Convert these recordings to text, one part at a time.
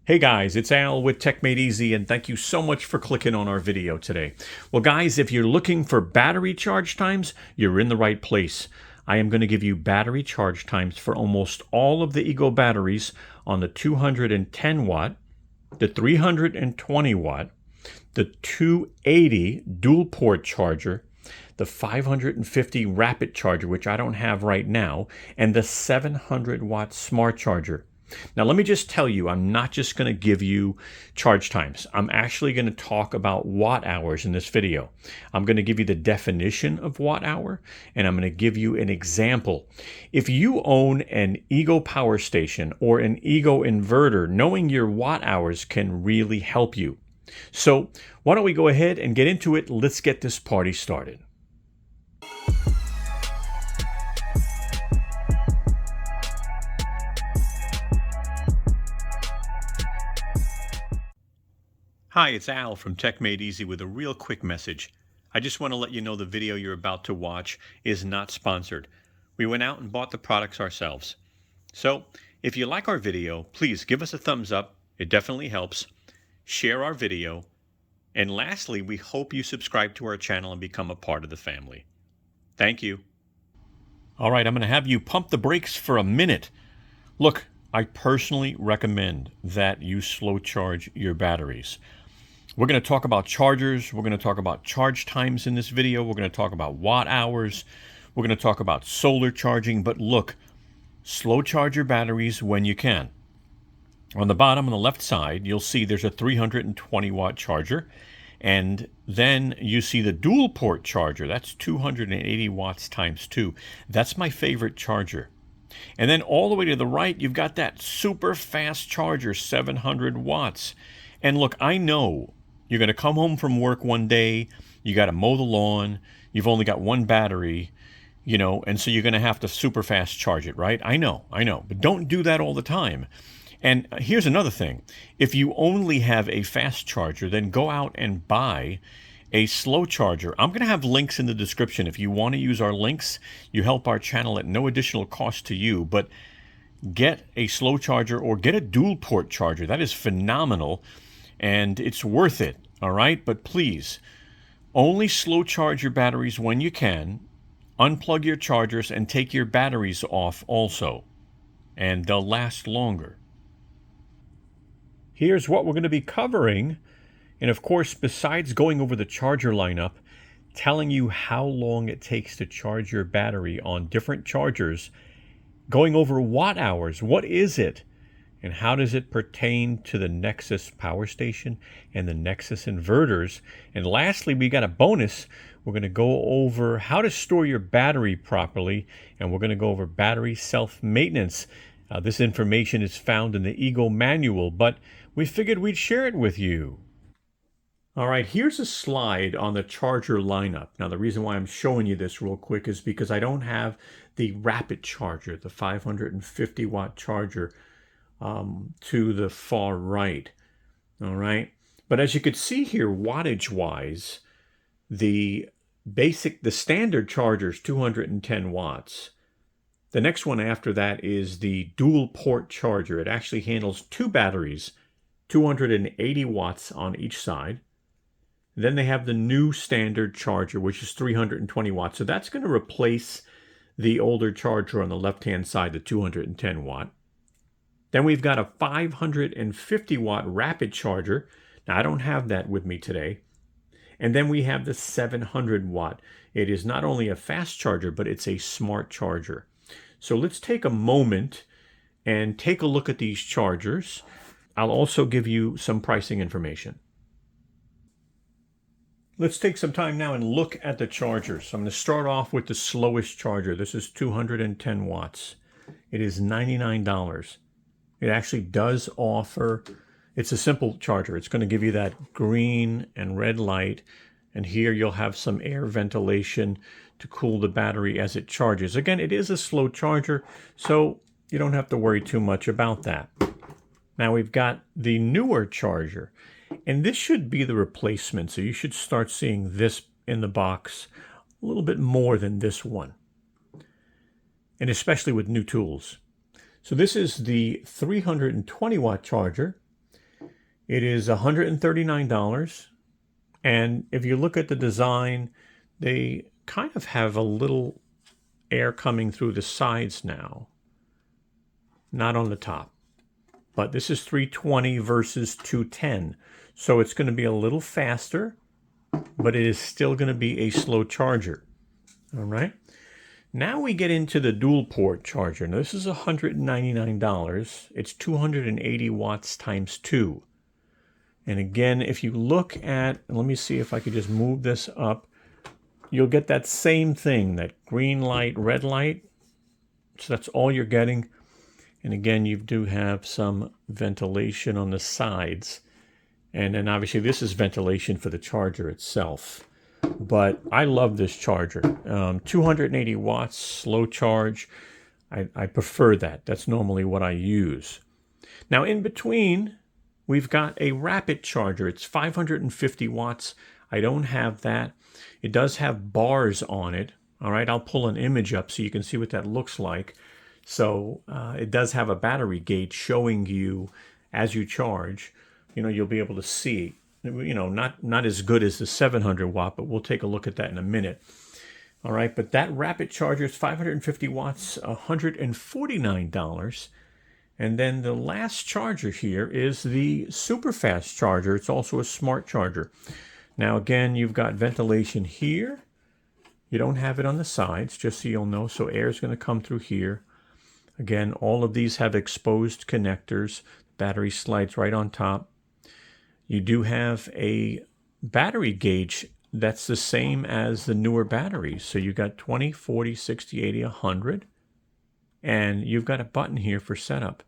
Hey guys, it's Al with techmadeezy, and thank you so much for clicking on our video today. Well guys, if you're looking for battery charge times, you're in the right place. I am going to give you battery charge times for almost all of the Ego batteries on the 210 watt, the 320 watt, the 280 dual port charger, the 550 rapid charger, which I don't have right now, and the 700 watt smart charger. Now, let me just tell you, I'm not just going to give you charge times. I'm actually going to talk about watt hours in this video. I'm going to give you the definition of watt hour, and I'm going to give you an example. If you own an Ego power station or an Ego inverter, knowing your watt hours can really help you. So why don't we go ahead and get into it? Let's get this party started. Hi, it's Al from techmadeezy with a real quick message. I just want to let you know the video you're about to watch is not sponsored. We went out and bought the products ourselves. So, if you like our video, please give us a thumbs up. It definitely helps. Share our video. And lastly, we hope you subscribe to our channel and become a part of the family. Thank you. All right, I'm going to have you pump the brakes for a minute. Look, I personally recommend that you slow charge your batteries. We're going to talk about chargers. We're going to talk about charge times in this video. We're going to talk about watt hours. We're going to talk about solar charging. But look, slow charge your batteries when you can. On the bottom on the left side, you'll see there's a 320 watt charger. And then you see the dual port charger. That's 280 watts times 2. That's my favorite charger. And then all the way to the right, you've got that super fast charger, 700 watts. And look, I know you're going to come home from work one day, you got to mow the lawn, you've only got one battery, and so you're going to have to super fast charge it, right? I know. But don't do that all the time. And here's another thing. If you only have a fast charger, then go out and buy a slow charger. I'm going to have links in the description. If you want to use our links, you help our channel at no additional cost to you. But get a slow charger or get a dual port charger. That is phenomenal, and it's worth it, all right? But please, only slow charge your batteries when you can. Unplug your chargers and take your batteries off also, and they'll last longer. Here's what we're going to be covering. And of course, besides going over the charger lineup, telling you how long it takes to charge your battery on different chargers, going over watt hours, what is it? And how does it pertain to the Nexus power station and the Nexus inverters? And lastly, we got a bonus. We're going to go over how to store your battery properly, and we're going to go over battery self-maintenance. This information is found in the Ego manual, but we figured we'd share it with you. All right, here's a slide on the charger lineup. Now, the reason why I'm showing you this real quick is because I don't have the rapid charger, the 550 watt charger to the far right. All right, but as you could see here, wattage wise, the standard charger is 210 watts. The next one after that is the dual port charger. It actually handles two batteries, 280 watts on each side. Then they have the new standard charger, which is 320 watts. So that's going to replace the older charger on the left-hand side, the 210 watt. Then we've got a 550 watt rapid charger. Now, I don't have that with me today. And then we have the 700 watt. It is not only a fast charger, but it's a smart charger. So let's take a moment and take a look at these chargers. I'll also give you some pricing information. Let's take some time now and look at the chargers. So I'm going to start off with the slowest charger. This is 210 watts. It is $99. It actually does offer, it's a simple charger. It's going to give you that green and red light. And here you'll have some air ventilation to cool the battery as it charges. Again, it is a slow charger, so you don't have to worry too much about that. Now we've got the newer charger. And this should be the replacement, so you should start seeing this in the box a little bit more than this one, and especially with new tools. So this is the 320 watt charger. It is $139. And if you look at the design, they kind of have a little air coming through the sides now, not on the top. But this is 320 versus 210. So it's going to be a little faster, but it is still going to be a slow charger. All right. Now we get into the dual port charger. Now this is $199. It's 280 watts times 2. And again, if you look at, let me see if I could just move this up, you'll get that same thing, that green light, red light. So that's all you're getting. And again, you do have some ventilation on the sides. And then obviously this is ventilation for the charger itself. But I love this charger. 280 watts, slow charge. I prefer that. That's normally what I use. Now in between, we've got a rapid charger. It's 550 watts. I don't have that. It does have bars on it. All right, I'll pull an image up so you can see what that looks like. So it does have a battery gauge showing you as you charge. You'll be able to see. Not as good as the 700 watt, but we'll take a look at that in a minute. All right, but that rapid charger is 550 watts, $149. And then the last charger here is the super fast charger. It's also a smart charger. Now again, you've got ventilation here. You don't have it on the sides, just so you'll know. So air is going to come through here. Again, all of these have exposed connectors. Battery slides right on top. You do have a battery gauge that's the same as the newer batteries. So you've got 20, 40, 60, 80, 100. And you've got a button here for setup.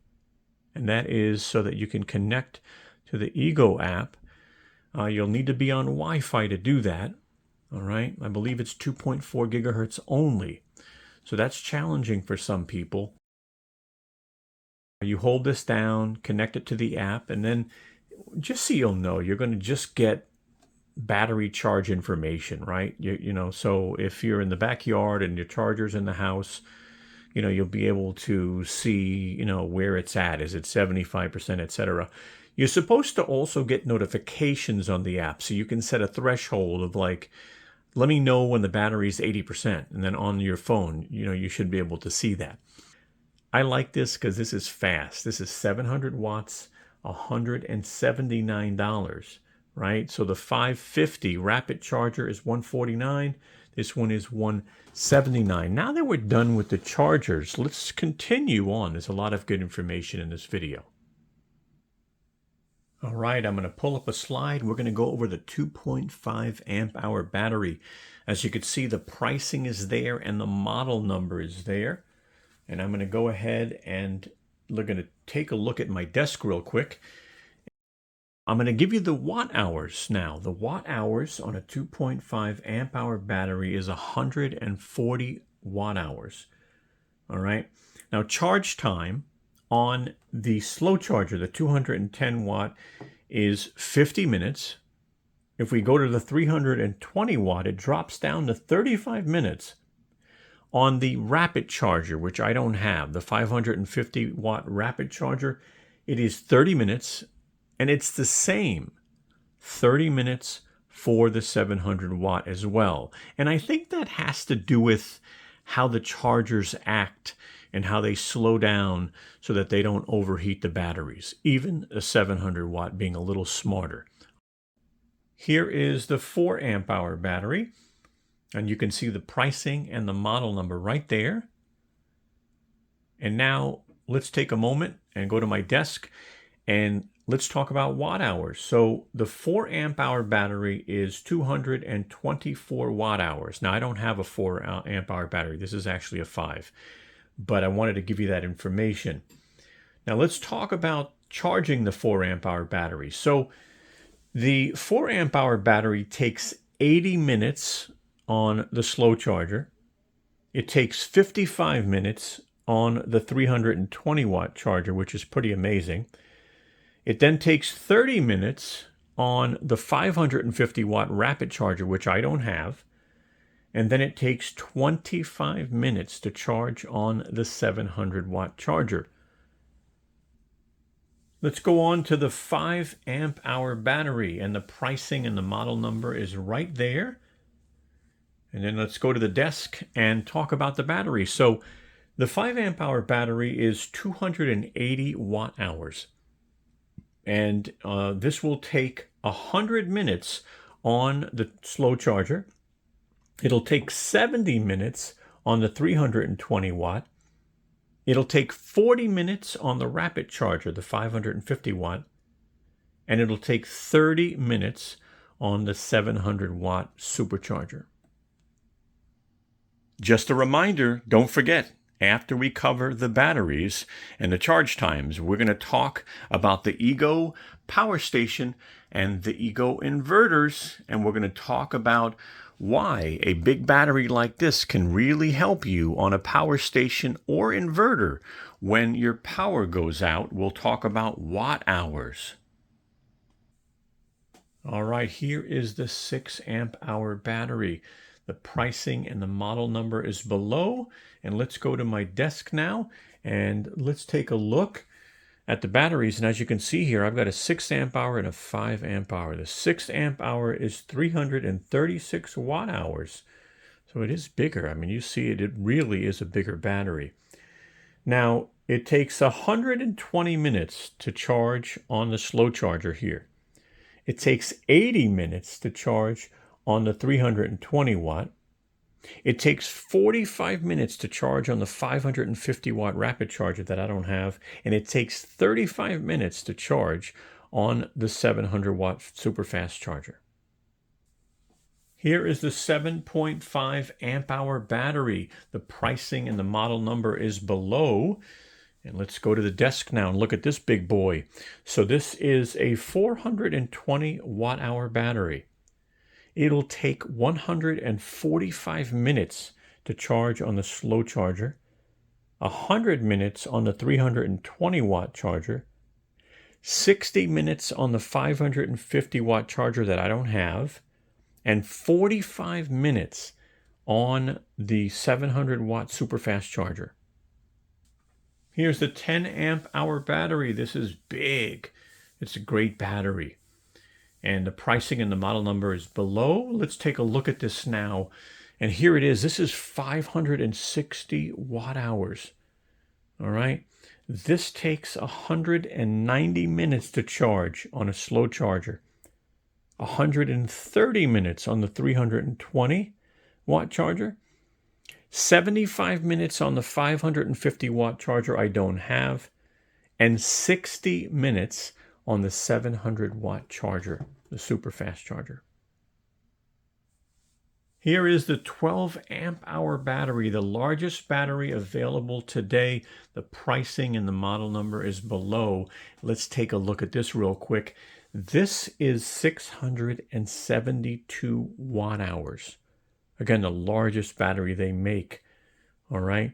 And that is so that you can connect to the Ego app. You'll need to be on Wi-Fi to do that. All right. I believe it's 2.4 gigahertz only. So that's challenging for some people. You hold this down, connect it to the app, and then just so you'll know, you're going to just get battery charge information, right? So if you're in the backyard and your charger's in the house, you'll be able to see, where it's at. Is it 75%, etc. You're supposed to also get notifications on the app. So you can set a threshold of like, let me know when the battery's 80%. And then on your phone, you should be able to see that. I like this because this is fast. This is 700 watts, $179, right? So the 550 rapid charger is $149. This one is $179. Now that we're done with the chargers, let's continue on. There's a lot of good information in this video. All right, I'm going to pull up a slide. We're going to go over the 2.5 amp hour battery. As you can see, the pricing is there and the model number is there. And I'm going to go ahead and we're going to take a look at my desk real quick. I'm going to give you the watt hours now. The watt hours on a 2.5 amp hour battery is 140 watt hours. All right. Now charge time on the slow charger, the 210 watt, is 50 minutes. If we go to the 320 watt, it drops down to 35 minutes. On the rapid charger, which I don't have, the 550 watt rapid charger, it is 30 minutes, and it's the same 30 minutes for the 700 watt as well. And I think that has to do with how the chargers act and how they slow down so that they don't overheat the batteries, even a 700 watt being a little smarter. Here is the 4 amp hour battery. And you can see the pricing and the model number right there. And now let's take a moment and go to my desk and let's talk about watt hours. So the 4 amp hour battery is 224 watt hours. Now I don't have a 4 amp hour battery. This is actually a 5, but I wanted to give you that information. Now let's talk about charging the 4 amp hour battery. So the 4 amp hour battery takes 80 minutes on the slow charger. It takes 55 minutes on the 320 watt charger, which is pretty amazing. It then takes 30 minutes on the 550 watt rapid charger, which I don't have. And then it takes 25 minutes to charge on the 700 watt charger. Let's go on to the 5 amp hour battery, and the pricing and the model number is right there. And then let's go to the desk and talk about the battery. So the 5 amp hour battery is 280 watt hours. And this will take 100 minutes on the slow charger. It'll take 70 minutes on the 320 watt. It'll take 40 minutes on the rapid charger, the 550 watt. And it'll take 30 minutes on the 700 watt supercharger. Just a reminder, don't forget, after we cover the batteries and the charge times, we're going to talk about the Ego power station and the Ego inverters, and we're going to talk about why a big battery like this can really help you on a power station or inverter when your power goes out. We'll talk about watt hours. All right, here is the 6 amp hour battery. The pricing and the model number is below. And let's go to my desk now and let's take a look at the batteries. And as you can see here, I've got a 6 amp hour and a 5 amp hour. The 6 amp hour is 336 watt hours. So it is bigger. I mean, you see it really is a bigger battery. Now, it takes 120 minutes to charge on the slow charger here. It takes 80 minutes to charge on the 320 watt. It takes 45 minutes to charge on the 550 watt rapid charger that I don't have. And it takes 35 minutes to charge on the 700 watt super fast charger. Here is the 7.5 amp hour battery. The pricing and the model number is below. And let's go to the desk now and look at this big boy. So this is a 420 watt hour battery. It'll take 145 minutes to charge on the slow charger, 100 minutes on the 320 watt charger, 60 minutes on the 550 watt charger that I don't have, and 45 minutes on the 700 watt super fast charger. Here's the 10 amp hour battery. This is big. It's a great battery. And the pricing and the model number is below. Let's take a look at this now. And here it is. This is 560 watt hours. All right. This takes 190 minutes to charge on a slow charger, 130 minutes on the 320 watt charger, 75 minutes on the 550 watt charger I don't have, and 60 minutes on the 700 watt charger, the super fast charger. Here is the 12 amp hour battery, the largest battery available today. The pricing and the model number is below. Let's take a look at this real quick. This is 672 watt hours. Again, the largest battery they make. All right.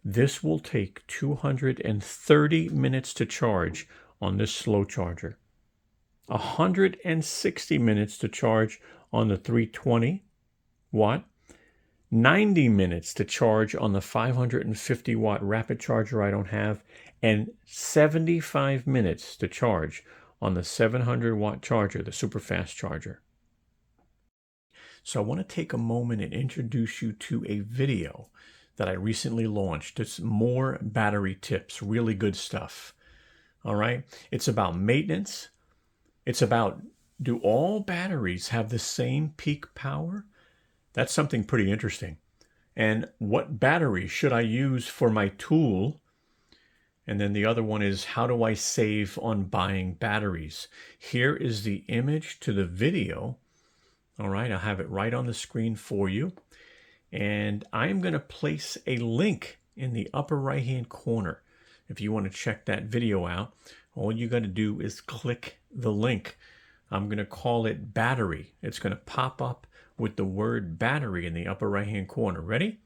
This will take 230 minutes to charge on this slow charger, 160 minutes to charge on the 320 watt, 90 minutes to charge on the 550 watt rapid charger I don't have, and 75 minutes to charge on the 700 watt charger, the super fast charger. So I want to take a moment and introduce you to a video that I recently launched. It's more battery tips, really good stuff. All right. It's about maintenance. It's about, do all batteries have the same peak power? That's something pretty interesting. And what battery should I use for my tool? And then the other one is, how do I save on buying batteries? Here is the image to the video. All right, I'll have it right on the screen for you. And I'm going to place a link in the upper right-hand corner. If you want to check that video out, all you got to do is click the link. I'm going to call it battery. It's going to pop up with the word battery in the upper right-hand corner. Ready?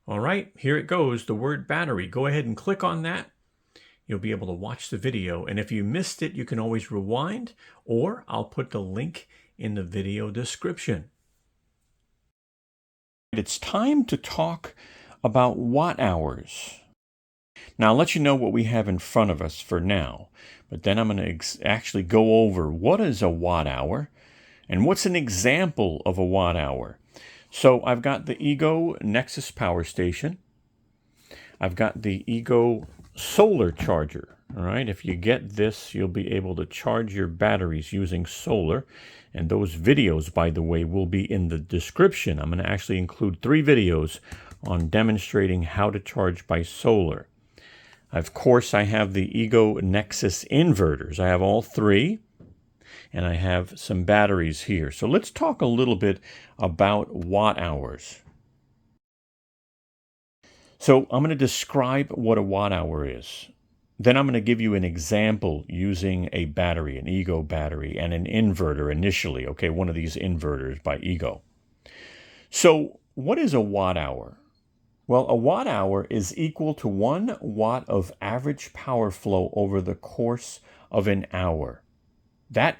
All right, here it goes, the word battery. Go ahead and click on that. You'll be able to watch the video. And if you missed it, you can always rewind, or I'll put the link in the video description. It's time to talk about watt hours. Now, I'll let you know what we have in front of us for now, but then I'm going to actually go over what is a watt hour and what's an example of a watt hour. So I've got the Ego Nexus power station. I've got the Ego solar charger. All right, if you get this, you'll be able to charge your batteries using solar. And those videos, by the way, will be in the description. I'm going to actually include 3 videos on demonstrating how to charge by solar. Of course, I have the Ego Nexus inverters. I have all 3, and I have some batteries here. So let's talk a little bit about watt hours. So I'm going to describe what a watt hour is. Then I'm going to give you an example using a battery, an Ego battery, and an inverter initially. Okay, one of these inverters by Ego. So what is a watt hour? Well, a watt hour is equal to 1 watt of average power flow over the course of an hour. That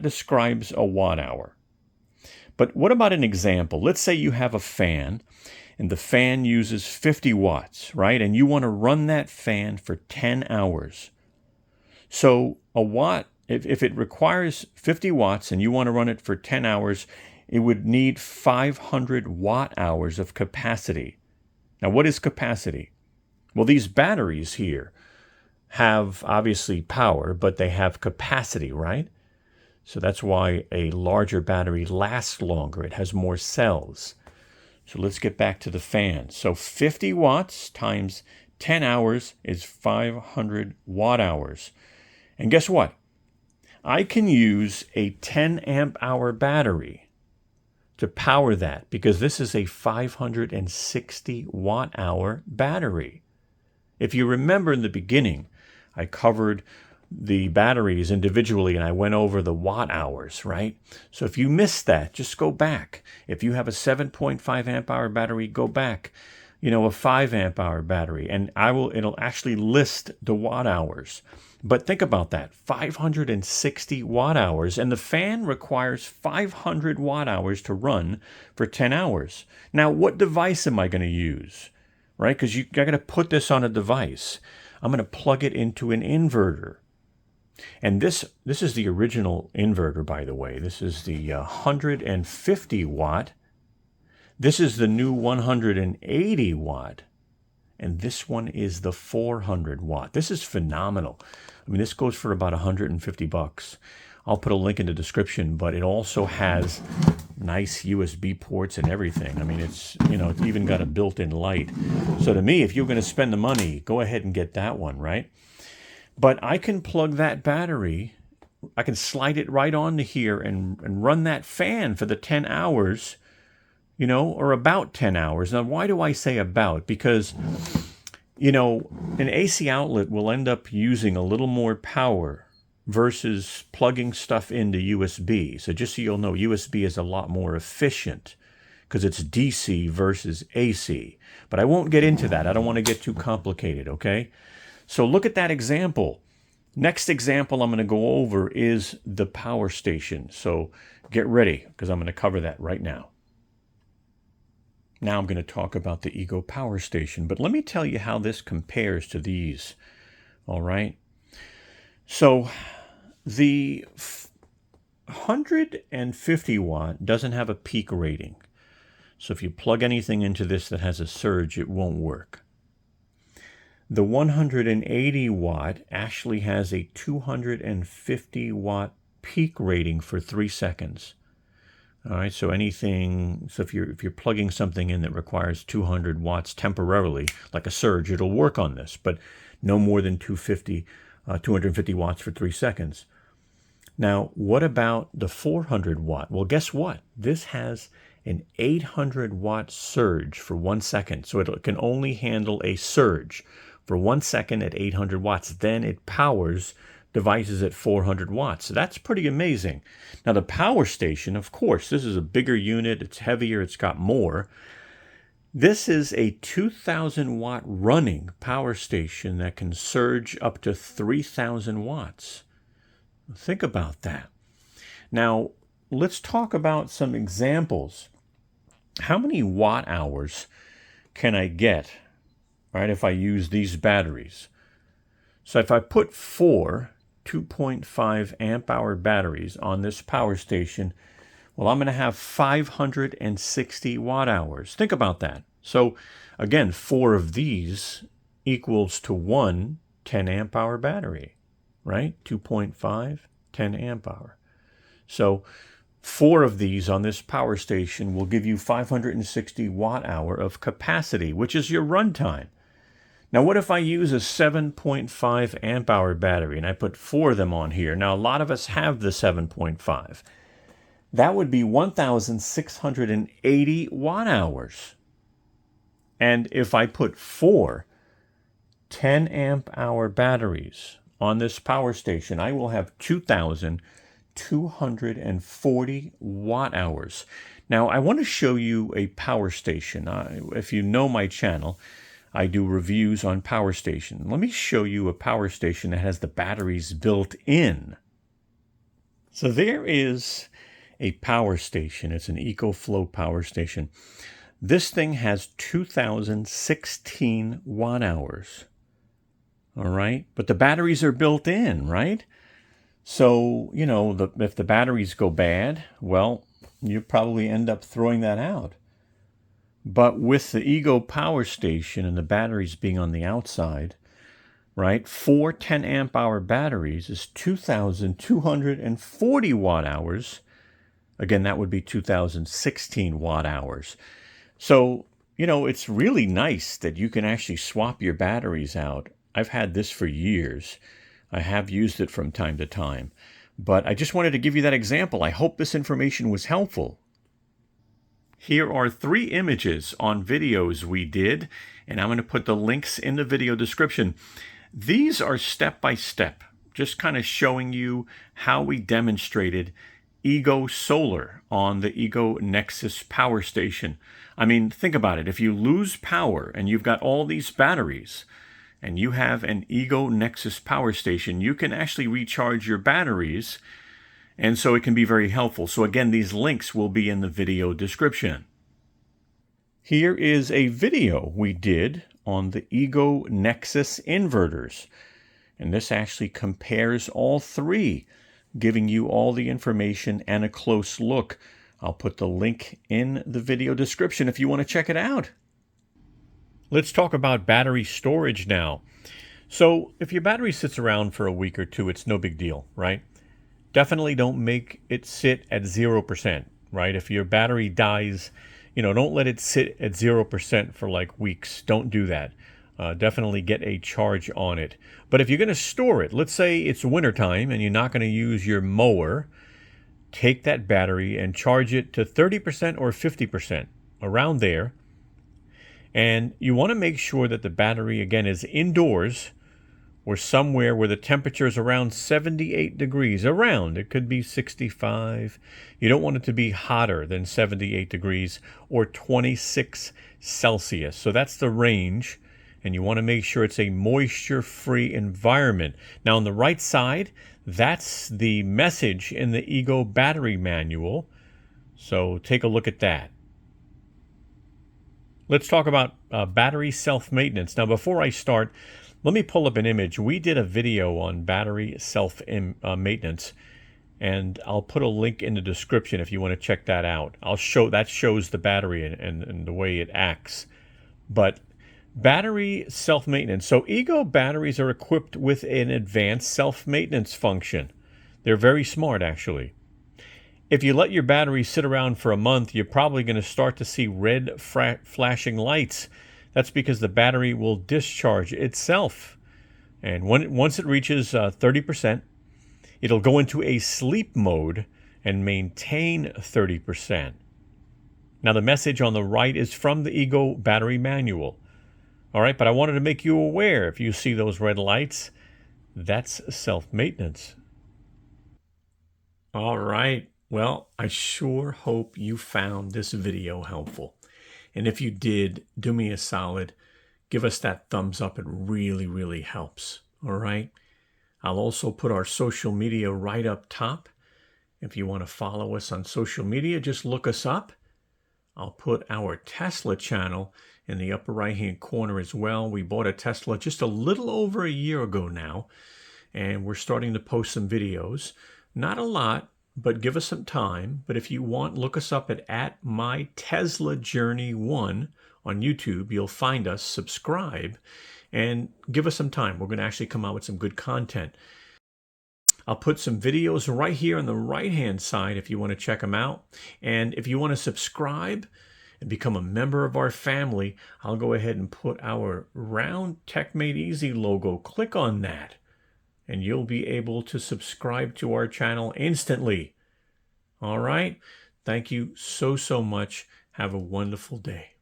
describes a watt hour. But what about an example? Let's say you have a fan, and the fan uses 50 watts, right? And you want to run that fan for 10 hours. So a watt, if it requires 50 watts and you want to run it for 10 hours, it would need 500 watt hours of capacity. Now, what is capacity? Well, these batteries here have obviously power, but they have capacity, right? So that's why a larger battery lasts longer. It has more cells. So let's get back to the fan. So 50 watts times 10 hours is 500 watt hours. And guess what? I can use a 10 amp hour battery to power that because this is a 560 watt hour battery. If you remember in the beginning, I covered the batteries individually and I went over the watt hours, right? So if you missed that, just go back. If you have a 7.5 amp hour battery, go back, a 5 amp hour battery, and it'll actually list the watt hours. But think about that, 560 watt hours, and the fan requires 500 watt hours to run for 10 hours. Now, what device am I going to use, right? Because you got to put this on a device. I'm going to plug it into an inverter. And this is the original inverter, by the way. This is the 150 watt. This is the new 180 watt. And this one is the 400 watt. This is phenomenal. I mean, this goes for about $150. I'll put a link in the description, but it also has nice USB ports and everything. I mean, it's even got a built-in light. So to me, if you're going to spend the money, go ahead and get that one, right? But I can plug that battery, I can slide it right onto here and run that fan for the 10 hours, or about 10 hours. Now, why do I say about? Because, an AC outlet will end up using a little more power versus plugging stuff into USB. So just so you'll know, USB is a lot more efficient because it's DC versus AC. But I won't get into that. I don't want to get too complicated, okay? So look at that example. Next example I'm going to go over is the power station. So get ready because I'm going to cover that right now. Now I'm going to talk about the Ego power station, but let me tell you how this compares to these. All right. So the 150 watt doesn't have a peak rating. So if you plug anything into this that has a surge, it won't work. The 180 watt actually has a 250 watt peak rating for 3 seconds. All right, so if you're plugging something in that requires 200 watts temporarily, like a surge, it'll work on this, but no more than 250 watts for 3 seconds. Now, what about the 400 watt? Well, guess what? This has an 800 watt surge for 1 second, so it can only handle a surge for 1 second at 800 watts. Then it powers devices at 400 watts. So that's pretty amazing. Now the power station, of course, this is a bigger unit. It's heavier. It's got more. This is a 2,000 watt running power station that can surge up to 3,000 watts. Think about that. Now let's talk about some examples. How many watt hours can I get right, if I use these batteries. So if I put four 2.5 amp hour batteries on this power station, well, I'm going to have 560 watt hours. Think about that. So again, four of these equals to one 10 amp hour battery, right? 2.5, 10 amp hour. So four of these on this power station will give you 560 watt hour of capacity, which is your runtime. Now, what if I use a 7.5 amp hour battery and I put four of them on here? Now, a lot of us have the 7.5. That would be 1,680 watt hours. And if I put four 10 amp hour batteries on this power station, I will have 2,240 watt hours. Now, I want to show you a power station. If you know my channel, I do reviews on power station. Let me show you a power station that has the batteries built in. So there is a power station. It's an EcoFlow power station. This thing has 2,016 watt hours. All right, but the batteries are built in, right? So, you know, if the batteries go bad, well, you probably end up throwing that out. But with the Ego power station and the batteries being on the outside, right, four 10 amp hour batteries is 2,240 watt hours. Again, that would be 2,016 watt hours. So, you know, it's really nice that you can actually swap your batteries out. I've had this for years. I have used it from time to time. But I just wanted to give you that example. I hope this information was helpful. Here are 3 images on videos we did, and I'm going to put the links in the video description. These are step-by-step, just kind of showing you how we demonstrated Ego Solar on the Ego Nexus power station. I mean, think about it. If you lose power and you've got all these batteries and you have an Ego Nexus power station, you can actually recharge your batteries. And so it can be very helpful. So again, these links will be in the video description. Here is a video we did on the Ego Nexus inverters. And this actually compares all 3, giving you all the information and a close look. I'll put the link in the video description if you want to check it out. Let's talk about battery storage now. So if your battery sits around for a week or 2, it's no big deal, right? Definitely don't make it sit at 0%, right? If your battery dies, you know, don't let it sit at 0% for like weeks. Don't do that. Definitely get a charge on it. But if you're going to store it, let's say it's wintertime and you're not going to use your mower, take that battery and charge it to 30% or 50%, around there. And you want to make sure that the battery, again, is indoors or somewhere where the temperature is around 78 degrees, around. It could be 65. You don't want it to be hotter than 78 degrees or 26 Celsius. So that's the range, and you want to make sure it's a moisture-free environment. Now on the right side, that's the message in the Ego battery manual. So take a look at that. Let's talk about battery self-maintenance. Now before I start, let me pull up an image. We did a video on battery self-maintenance, and I'll put a link in the description if you want to check that out. That shows the battery and the way it acts. But battery self-maintenance. So Ego batteries are equipped with an advanced self-maintenance function. They're very smart, actually. If you let your battery sit around for a month, you're probably going to start to see red flashing lights. That's because the battery will discharge itself. And once it reaches 30%, it'll go into a sleep mode and maintain 30%. Now the message on the right is from the Ego battery manual. All right, but I wanted to make you aware, if you see those red lights, that's self-maintenance. All right, well, I sure hope you found this video helpful. And if you did, do me a solid. Give us that thumbs up. It really, really helps. All right. I'll also put our social media right up top. If you want to follow us on social media, just look us up. I'll put our Tesla channel in the upper right-hand corner as well. We bought a Tesla just a little over a year ago now, and we're starting to post some videos. Not a lot, but give us some time. But if you want, look us up at My Tesla Journey 1 on YouTube. You'll find us, subscribe, and give us some time. We're going to actually come out with some good content. I'll put some videos right here on the right-hand side if you want to check them out. And if you want to subscribe and become a member of our family, I'll go ahead and put our round techmadeezy logo. Click on that, and you'll be able to subscribe to our channel instantly. All right? Thank you so much. Have a wonderful day.